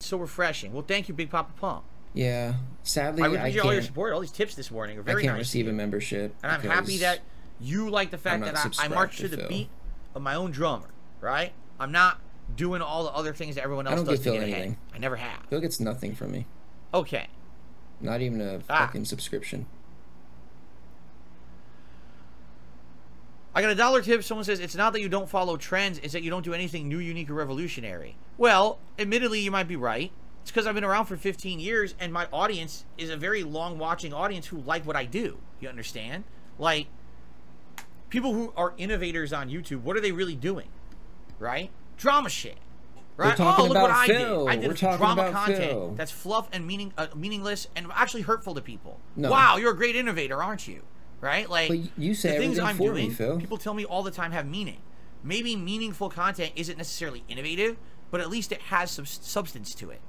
so refreshing. Well, thank you, Big Papa Pump. Yeah, sadly, I appreciate all your support. All these tips this morning are very nice. I can't receive a membership. And I'm happy that you like the fact that I march to the beat of my own drummer, right? I'm not doing all the other things that everyone else does to get ahead. I never have. Phil gets nothing from me. Okay. Not even a fucking subscription. I got a $1 tip. Someone says, it's not that you don't follow trends, it's that you don't do anything new, unique, or revolutionary. Well, admittedly, you might be right. It's because I've been around for 15 years, and my audience is a very long-watching audience who like what I do. You understand? Like, people who are innovators on YouTube, what are they really doing? Right? Drama shit. Right? Oh, look what I did. I did drama content that's fluff and meaningless and actually hurtful to people. No. Wow, you're a great innovator, aren't you? Right? Like, but you say the things I'm doing, me, Phil. people tell me all the time have meaning. Maybe meaningful content isn't necessarily innovative, but at least it has some substance to it.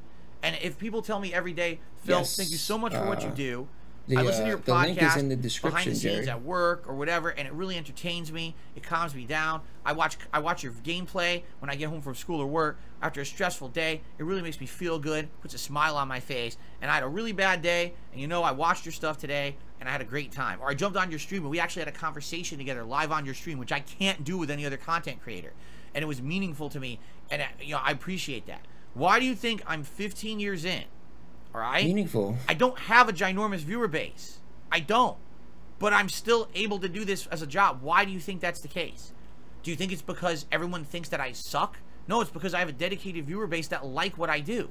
And if people tell me every day, Phil, thank you so much for what you do. I listen to your podcast link is in the description, behind the scenes Jerry. at work or whatever, and it really entertains me. It calms me down. I watch your gameplay when I get home from school or work after a stressful day. It really makes me feel good, puts a smile on my face. And I had a really bad day, and you know, I watched your stuff today, and I had a great time. Or I jumped on your stream, and we actually had a conversation together live on your stream, which I can't do with any other content creator. And it was meaningful to me, and you know, I appreciate that. Why do you think I'm 15 years in? All right? Meaningful. I don't have a ginormous viewer base. I don't. But I'm still able to do this as a job. Why do you think that's the case? Do you think it's because everyone thinks that I suck? No, it's because I have a dedicated viewer base that like what I do.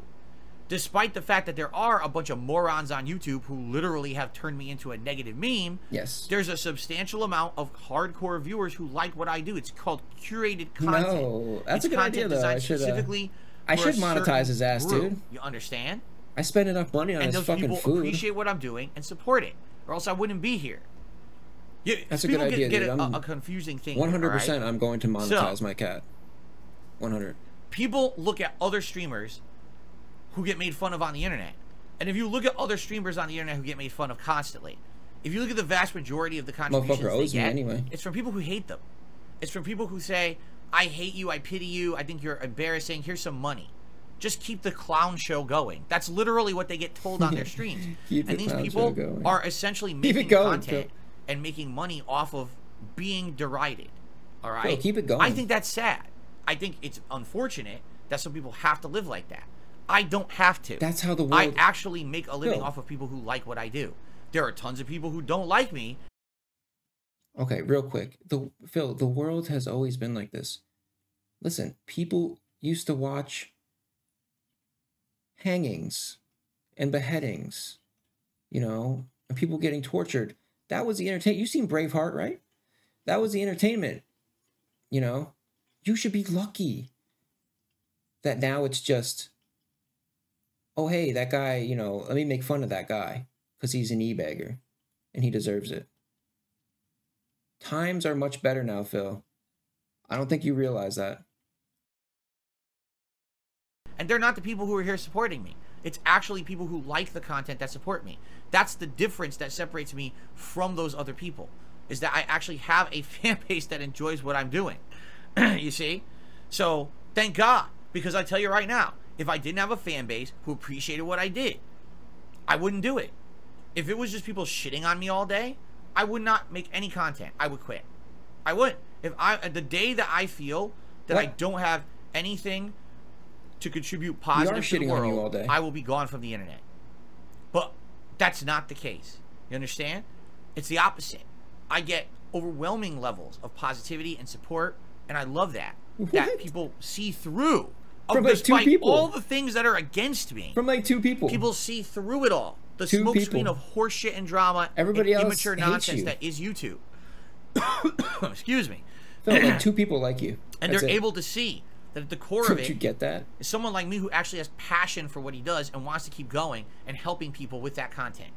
Despite the fact that there are a bunch of morons on YouTube who literally have turned me into a negative meme, yes, there's a substantial amount of hardcore viewers who like what I do. It's called curated content. No, that's a good idea, though. I should monetize his ass, dude. You understand? I spend enough money on his fucking food. And those people appreciate what I'm doing and support it, or else I wouldn't be here. That's a good idea, dude. A confusing thing. 100%, right? I'm going to monetize my cat. 100. People look at other streamers who get made fun of on the internet, and if you look at other streamers on the internet who get made fun of constantly, if you look at the vast majority of the contributions they get, anyway. It's from people who hate them. It's from people who say, "I hate you, I pity you, I think you're embarrassing. Here's some money." Just keep the clown show going. That's literally what they get told on their streams. And these people are essentially making content and making money off of being derided. All right? Phil, keep it going. I think that's sad. I think it's unfortunate that some people have to live like that. I don't have to. That's how the world... I actually make a living off of people who like what I do. There are tons of people who don't like me. Okay, real quick. Phil, the world has always been like this. Listen, people used to watch hangings and beheadings, you know, and people getting tortured. That was the entertainment. You've seen Braveheart, right? That was the entertainment. You know, you should be lucky that now it's just, oh, hey, that guy, you know, let me make fun of that guy because he's an e-bagger and he deserves it. Times are much better now, Phil. I don't think you realize that. And they're not the people who are here supporting me. It's actually people who like the content that support me. That's the difference that separates me from those other people, is that I actually have a fan base that enjoys what I'm doing. You see? So, thank God. Because I tell you right now, if I didn't have a fan base who appreciated what I did, I wouldn't do it. If it was just people shitting on me all day, I would not make any content. I would quit. I would. The day that I feel that I don't have anything to contribute positive to the world, on you all day. I will be gone from the internet. But that's not the case. You understand? It's the opposite. I get overwhelming levels of positivity and support, and I love that. What? That people see through. From like two people. All the things that are against me. From like two people. People see through it all. The smokescreen of horseshit and drama. Everybody and else immature nonsense that is YouTube. Excuse me. Phil, like two people like you. And they're able to see that at the core of it, you get that? Is someone like me who actually has passion for what he does and wants to keep going and helping people with that content.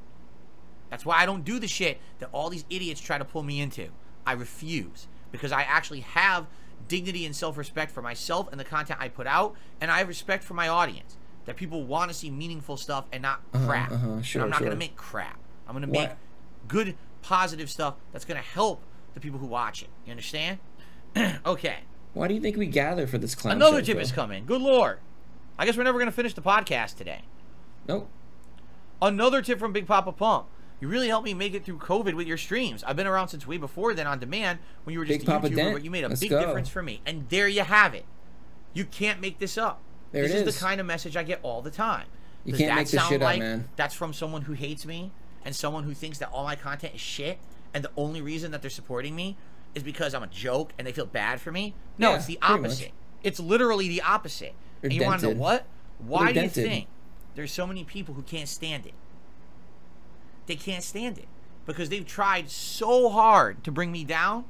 That's why I don't do the shit that all these idiots try to pull me into. I refuse, because I actually have dignity and self-respect for myself and the content I put out, and I have respect for my audience, that people want to see meaningful stuff and not crap. Sure, and I'm not going to make crap. I'm going to make good, positive stuff that's going to help the people who watch it. You understand? Okay. Why do you think we gather for this clown Another show, tip is coming. Good Lord. I guess we're never going to finish the podcast today. Nope. Another tip from Big Papa Pump. You really helped me make it through COVID with your streams. I've been around since way before then on demand when you were just Big a Papa YouTuber, Dent. but you made a Let's big go. difference for me. And there you have it. You can't make this up. There this it is is. the kind of message I get all the time. You Does can't that make this sound shit up, like man. that's from someone who hates me and someone who thinks that all my content is shit and the only reason that they're supporting me is because I'm a joke and they feel bad for me? No, Yeah, it's the pretty much. opposite. It's literally the opposite. You're And you want to know dented. what? Why You're do you dented. think there's so many people who can't stand it? They can't stand it because they've tried so hard to bring me down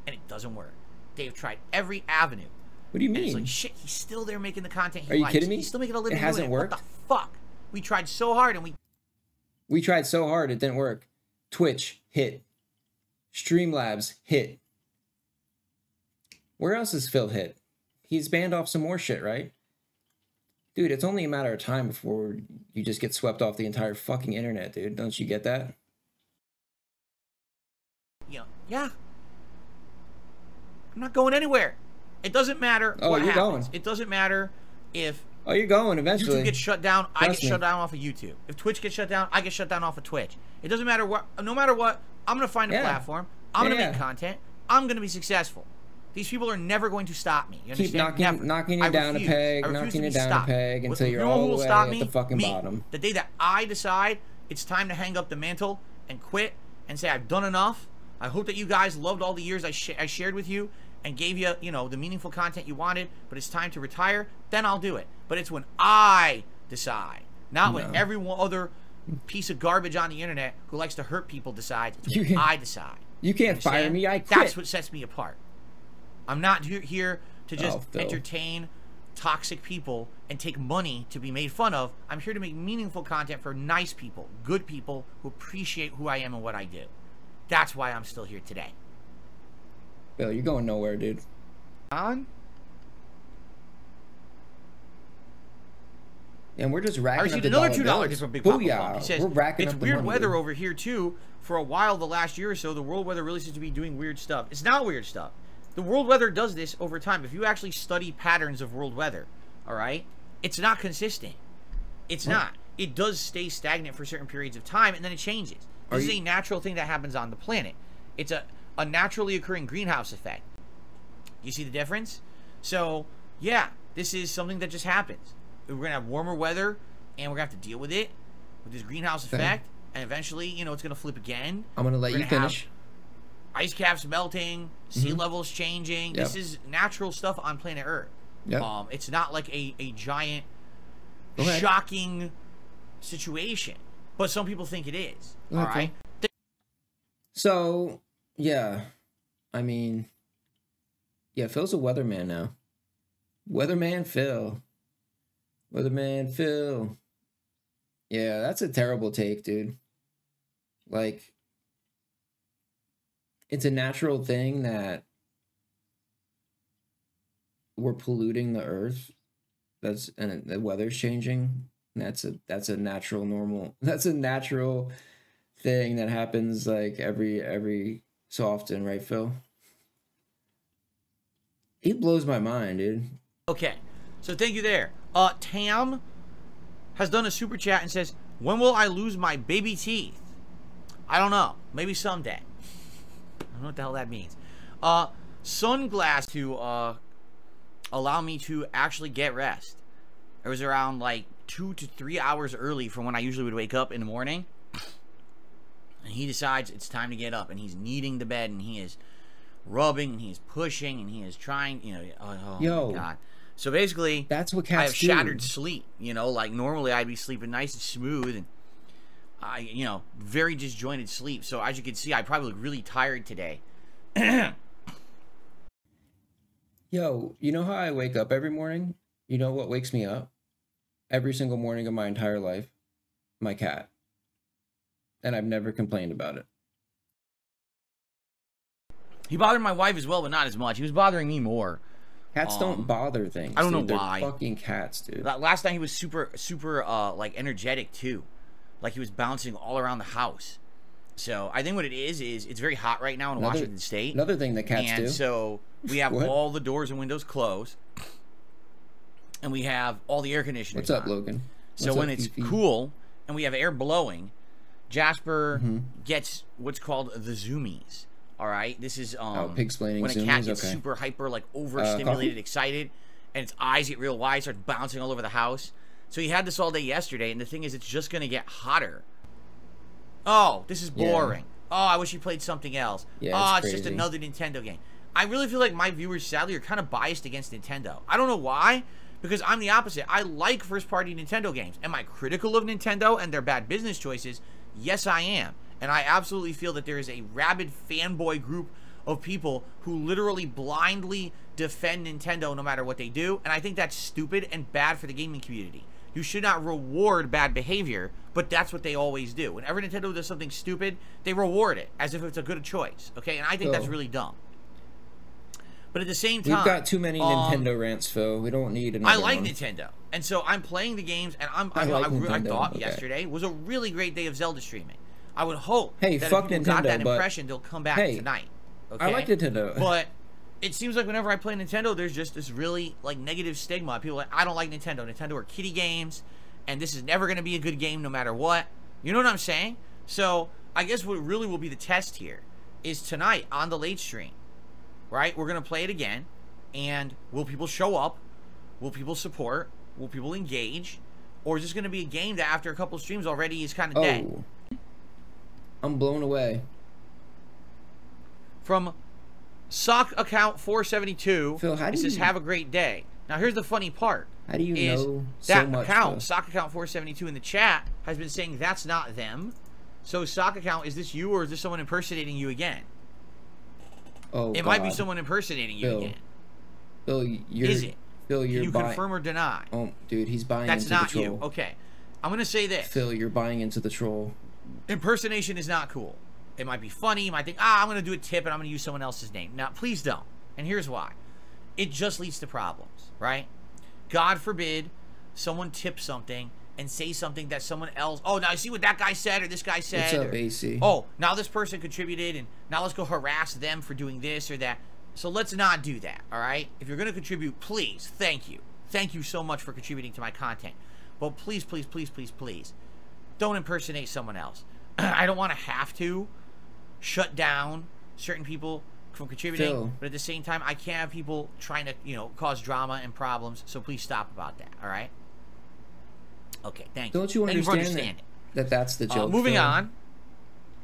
and it doesn't work. They've tried every avenue. What do you And mean? it's like, shit, he's still there making the content he Are you likes. kidding me? He's still making a living It hasn't doing worked? What the fuck? We tried so hard and We tried so hard, it didn't work. Twitch, hit. Streamlabs, hit. Where else is Phil hit? He's banned off some more shit, right? Dude, it's only a matter of time before you just get swept off the entire fucking internet, dude. Don't you get that? yeah. I'm not going anywhere. It doesn't matter Oh, what you're happens. going. It doesn't matter if Oh, you're going eventually. YouTube gets shut down, I get Trust me. shut down off of YouTube. If Twitch gets shut down, I get shut down off of Twitch. It doesn't matter what, no matter what, I'm going to find a Yeah. platform. I'm going to Yeah. make content. I'm going to be successful. These people are never going to stop me. You Keep understand? knocking you I down a refuse. peg, I refuse knocking to you be down a stopped. peg until You you're know who all will the way stop at me? the fucking Me. bottom. The day that I decide it's time to hang up the mantle and quit and say I've done enough. I hope that you guys loved all the years I shared with you and gave you, you know, the meaningful content you wanted, but it's time to retire, then I'll do it. But it's when I decide, not when every other piece of garbage on the internet who likes to hurt people decides. It's when I decide. You can't fire Understand? me, I quit. That's what sets me apart. I'm not here to just Phil. entertain toxic people and take money to be made fun of. I'm here to make meaningful content for nice people, good people who appreciate who I am and what I do. That's why I'm still here today. Bill, you're going nowhere, dude. On? And we're just I racking up received the another dollar $2 bills. from Big Papa Pump. He Booyah. says, We're racking it's up the weird money, weather dude. over here too. For a while, the last year or so, the world weather really seems to be doing weird stuff. It's not weird stuff. The world weather does this over time. If you actually study patterns of world weather, all right, it's not consistent. It's not. It does stay stagnant for certain periods of time, and then it changes. This is a natural thing that happens on the planet. It's a naturally occurring greenhouse effect. You see the difference? So, yeah, this is something that just happens. We're going to have warmer weather, and we're going to have to deal with it, with this greenhouse effect, and eventually, you know, it's going to flip again. I'm going to let you finish. Ice caps melting, sea levels changing. Yep. This is natural stuff on planet Earth. Yep. It's not like a giant, Go ahead. shocking situation. But some people think it is. Okay. All right? So, yeah. I mean, yeah, Phil's a weatherman now. Weatherman Phil. Weatherman Phil. Yeah, that's a terrible take, dude. Like, it's a natural thing that we're polluting the earth. And the weather's changing. That's a natural normal. That's a natural thing that happens like every so often, right, Phil? It blows my mind, dude. Okay, so thank you there. Tam has done a super chat and says, when will I lose my baby teeth? I don't know. Maybe someday. I don't know what the hell that means. Sunglass to allow me to actually get rest. It was around like 2 to 3 hours early from when I usually would wake up in the morning. And he decides it's time to get up, and he's kneading the bed, and he is rubbing, and he's pushing, and he is trying, you know, oh my God. So basically, that's what I cats have do. shattered sleep, you know, like normally I'd be sleeping nice and smooth, and you know, very disjointed sleep. So as you can see, I probably look really tired today. Yo, you know how I wake up every morning? You know what wakes me up? Every single morning of my entire life? My cat. And I've never complained about it. He bothered my wife as well, but not as much. He was bothering me more. Cats don't bother things. I don't know dude. They're why. fucking cats, dude. Last night he was super like energetic too. Like he was bouncing all around the house. So I think what it is it's very hot right now in Washington State. Another thing that cats do. And so we have What? all the doors and windows closed. and we have all the air conditioners. What's up, on. Logan? So when it's cool and we have air blowing, Jasper gets what's called the zoomies. All right, this is pig-splaining when a zoomies, cat gets okay. super hyper, like overstimulated, excited, and its eyes get real wide, starts bouncing all over the house. So he had this all day yesterday, and the thing is, it's just gonna get hotter. Oh, this is boring. Yeah. Oh, I wish he played something else. Yeah, it's just another Nintendo game. I really feel like my viewers, sadly, are kind of biased against Nintendo. I don't know why, because I'm the opposite. I like first-party Nintendo games. Am I critical of Nintendo and their bad business choices? Yes, I am. And I absolutely feel that there is a rabid fanboy group of people who literally blindly defend Nintendo no matter what they do. And I think that's stupid and bad for the gaming community. You should not reward bad behavior, but that's what they always do. Whenever Nintendo does something stupid, they reward it as if it's a good choice. Okay, and I think that's really dumb. But at the same time, we've got too many Nintendo rants, Phil. We don't need another I like one. Nintendo, and so I'm playing the games, and I thought yesterday was a really great day of Zelda streaming. I would hope that if people got that impression, they'll come back tonight. Okay? I like Nintendo, but it seems like whenever I play Nintendo, there's just this really like negative stigma. People are like, I don't like Nintendo. Nintendo are kiddie games, and this is never going to be a good game no matter what. You know what I'm saying? So I guess what really will be the test here is tonight on the late stream. Right? We're going to play it again. And will people show up? Will people support? Will people engage? Or is this going to be a game that after a couple of streams already is kind of dead? I'm blown away. From Sock Account 472, Phil, how do it says, have a great day. Now, here's the funny part. How do you know that so much, account, Sock Account 472 in the chat, has been saying that's not them. So, Sock Account, is this you or is this someone impersonating you again? Oh, it might be someone impersonating you again. Phil, is it? Phil, Can you confirm or deny? Oh, dude, he's buying into the troll. That's not you. Okay. I'm going to say this. Phil, you're buying into the troll. Impersonation is not cool. It might be funny. You might think, I'm going to do a tip and I'm going to use someone else's name. Now, please don't. And here's why. It just leads to problems, right? God forbid someone tips something and say something that someone else, oh, now you see what that guy said or this guy said. What's up, AC? Oh, now this person contributed and now let's go harass them for doing this or that. So let's not do that, all right? If you're going to contribute, please, thank you. Thank you so much for contributing to my content. But please, please, please, please, please, don't impersonate someone else. I don't want to have to shut down certain people from contributing, Phil. But at the same time, I can't have people trying to, cause drama and problems. So please stop about that, all right? Okay, thank you. Don't you understand that that's the joke? Moving on.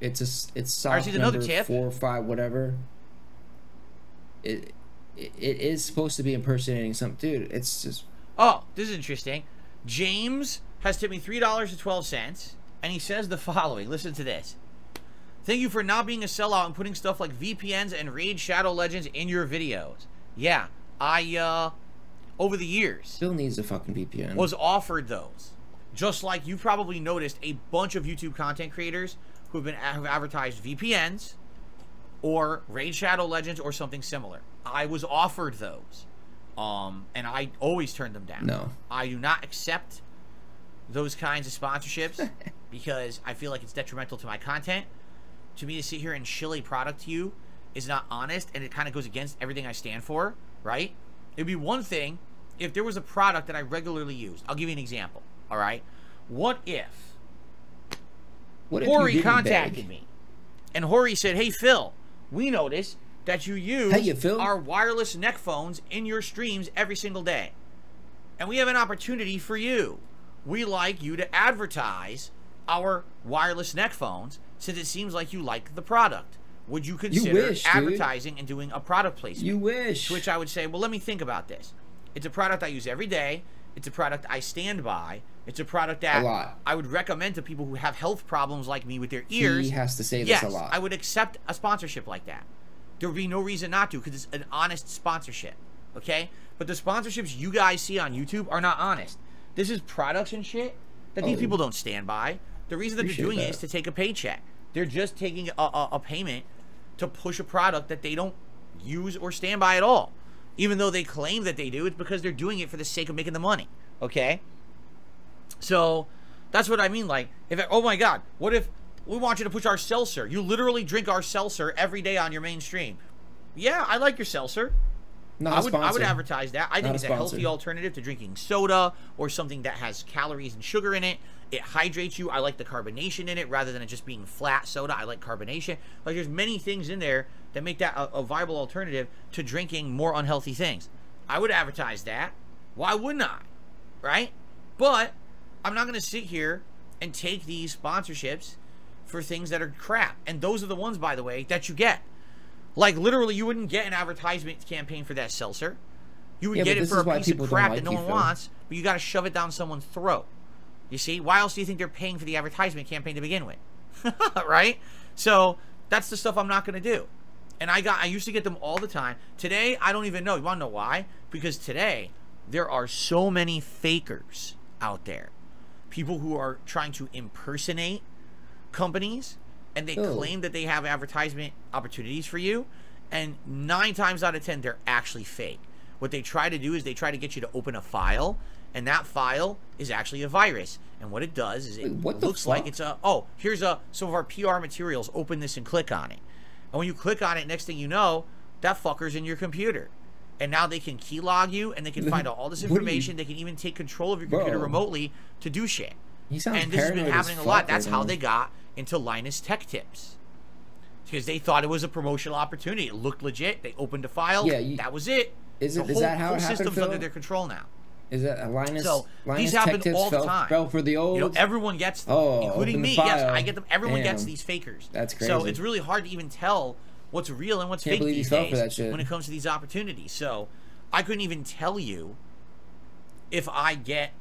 It's soft number 4 or 5, whatever. It is supposed to be impersonating something, dude. It's just. Oh, this is interesting. James has tipped me $3.12, and he says the following. Listen to this. Thank you for not being a sellout and putting stuff like VPNs and Raid Shadow Legends in your videos. Yeah, I over the years still needs a fucking VPN. Was offered those. Just like you probably noticed a bunch of YouTube content creators who have advertised VPNs or Raid Shadow Legends or something similar. I was offered those. And I always turned them down. No. I do not accept those kinds of sponsorships because I feel like it's detrimental to my content. To me, to sit here and shill a product to you is not honest, and it kind of goes against everything I stand for, right? It'd be one thing if there was a product that I regularly used. I'll give you an example, all right? What if Hori contacted me, and Hori said, hey, Phil, we noticed that you use our wireless neck phones in your streams every single day, and we have an opportunity for you. We like you to advertise our wireless neck phones since it seems like you like the product. Would you consider advertising and doing a product placement? You wish. To which I would say, well, let me think about this. It's a product I use every day. It's a product I stand by. It's a product that I would recommend to people who have health problems like me with their ears. He has to say this a lot. Yes, I would accept a sponsorship like that. There would be no reason not to because it's an honest sponsorship, okay? But the sponsorships you guys see on YouTube are not honest. This is products and shit that these people don't stand by. The reason that they're doing it is to take a paycheck. They're just taking a payment to push a product that they don't use or stand by at all. Even though they claim that they do, it's because they're doing it for the sake of making the money, okay? So that's what I mean. Like, oh my God, what if we want you to push our seltzer? You literally drink our seltzer every day on your main stream. Yeah, I like your seltzer. Not a I would sponsor. advertise that. I think Not it's a a healthy sponsor. alternative to drinking soda or something that has calories and sugar in it. It hydrates you. I like the carbonation in it rather than it just being flat soda. I like carbonation. Like, there's many things in there that make that a viable alternative to drinking more unhealthy things. I would advertise that. Why wouldn't I? Right? But I'm not going to sit here and take these sponsorships for things that are crap. And those are the ones, by the way, that you get. Like, literally, you wouldn't get an advertisement campaign for that seltzer. You would get it for a piece of crap that no one wants, but you got to shove it down someone's throat. You see? Why else do you think they're paying for the advertisement campaign to begin with? Right? So, that's the stuff I'm not going to do. And I used to get them all the time. Today, I don't even know. You want to know why? Because today, there are so many fakers out there. People who are trying to impersonate companies, and they claim that they have advertisement opportunities for you, and 9 times out of 10 they're actually fake. What they try to do is they try to get you to open a file, and that file is actually a virus, and what it does is it looks like it's a, oh, here's some of our PR materials, open this and click on it, and when you click on it, next thing you know, that fucker's in your computer, and now they can keylog you, and they can find out all this information. They can even take control of your computer remotely to do shit. And this has been happening a lot. That's how they got into Linus Tech Tips, because they thought it was a promotional opportunity. It looked legit. They opened a file. That was it. Is that how it happened, system's Phil? under their control now. Is that a Linus? So Linus these happen all the time. Fell for the old. You know, everyone gets them, including me. Yes, I get them. Everyone gets these fakers. That's crazy. So it's really hard to even tell what's real and what's fake these days when it comes to these opportunities. So I couldn't even tell you if I get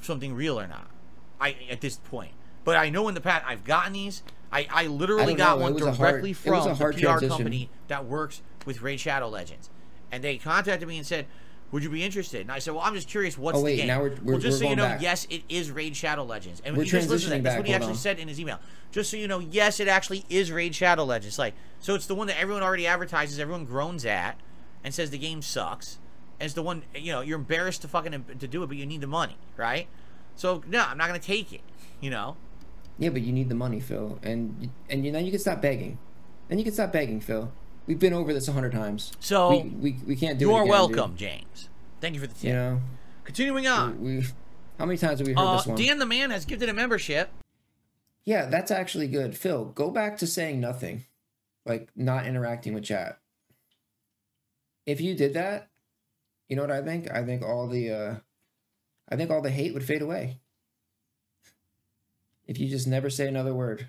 something real or not. at this point. But I know in the past I've gotten these. I literally got one directly from the PR company that works with Raid Shadow Legends. And they contacted me and said, would you be interested? And I said, well, I'm just curious, what's the game? Now well, just so you know, back. Yes, it is Raid Shadow Legends. And we're just listen to that. Back. That's what he actually said in his email. Just so you know, yes, it actually is Raid Shadow Legends. Like, so it's the one that everyone already advertises, everyone groans at, and says the game sucks. And it's the one, you know, you're embarrassed to fucking to do it, but you need the money, right? So, no, I'm not going to take it, you know? Yeah, but you need the money, Phil. And you know, you can stop begging. Then you can stop begging, Phil. We've been over this 100 times. So we can't do it again. You are welcome, James. Thank you for the tip. You know, continuing on. How many times have we heard this one? Dan the Man has gifted a membership. Yeah, that's actually good. Phil, go back to saying nothing, like not interacting with chat. If you did that, you know what I think? I think all the hate would fade away. If you just never say another word.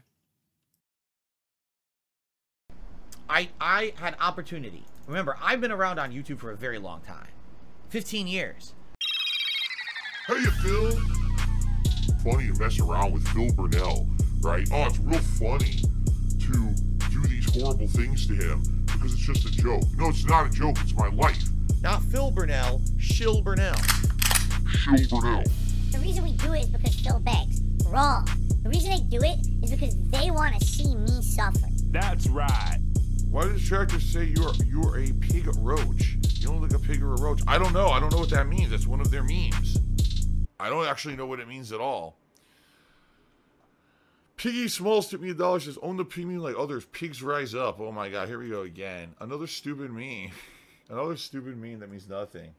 I had opportunity. Remember, I've been around on YouTube for a very long time. 15 years. Hey, Phil. Funny to mess around with Phil Burnell, right? Oh, it's real funny to do these horrible things to him because it's just a joke. No, it's not a joke. It's my life. Not Phil Burnell, Shill Burnell. Shill Burnell. The reason we do it is because Phil begs. Wrong. The reason they do it is because they want to see me suffer. That's right. Why does Tractor say you're a pig roach? You don't look like a pig or a roach. I don't know. I don't know what that means. That's one of their memes. I don't actually know what it means at all. Piggy Smalls took me $1. Says, own the premium like others. Pigs rise up. Oh my god, here we go again. Another stupid meme. Another stupid meme that means nothing.